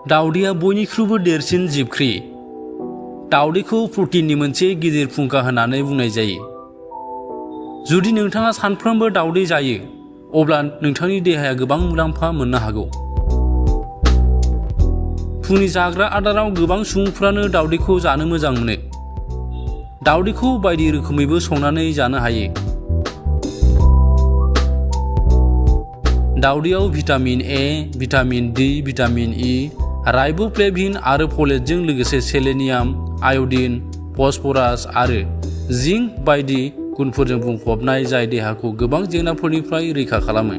दावदैया बयनिख्रुइबो देरसिन जिबख्रि। दावदैखौ प्रटिननि मोनसे गिदिर फुंखा होननानै बुंनाय जायो। जुदि नोंथाङा सानफ्रोमबो दावदै जायो, अब्ला नोंथांनि देहाया गोबां मुलाम्फा मोननो हागौ। फुंनि जाग्रा आदाराव गोबां सुबुंफ्रानो दावदैखौ जानो मोजां मोनो। दावदैखौ बायदि रोखोमैबो संनानै जानो हायो। दावदैयाव vitamin A, vitamin D, vitamin E, riboflavin आरो फलेटजों लोगोसे सेलेनियाम, आयडिन, फस्फरास आरो जिंक बायदि गुनफोरजों बुंफबनाय, जाय देहाखौ गोबां जेंनाफोरनिफ्राय रैखा खालामो।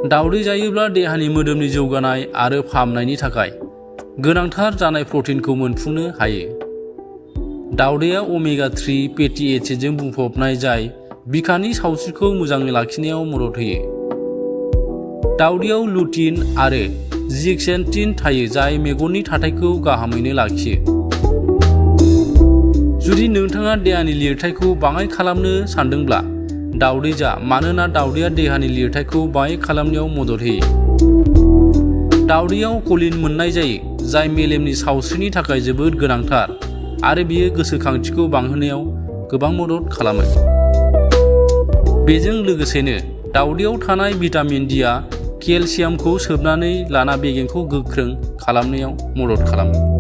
दावदै जायोब्ला देहानि मोदोमनि जौगानाय आरो फाहामनायनि थाखाय गोनांथार जानाय प्रटिनखौ मोनफुंनो हायो। दावदैया ओमेगा 3 फेटि एसिडजों बुंफबनाय, जाय बिखानि सावस्रिखौ मोजाङै लाखिनायाव मदद होयो। दावदैयाव लुटिन आरो जिक्सेन्टिन थायो, जाय मेगननि थाथायखौ गाहामैनो लाखियो। जुदि नोंथाङा देहानि लिरथायखौ बाङाइ खालामनो सानदोंब्ला दावदै जा, मानोना दावदैया देहानि लिरथायखौ बाङाइ खालामनायाव मदद होयो। दावदैयाव कलिन मोननाय जायो, जाय मेलेमनि सावस्रिनि थाखाय जोबोद गोनांथार आरो बेयो गोसोखांथिखौ बांहोनायाव गोबां मदद खालामो। बेजों लोगोसेनो दावदैयाव थानाय भिटामिन डीआ केलसियामखौ सोबनानै लाना बेगेंखौ गोख्रों खालामनायाव मदद खालामो।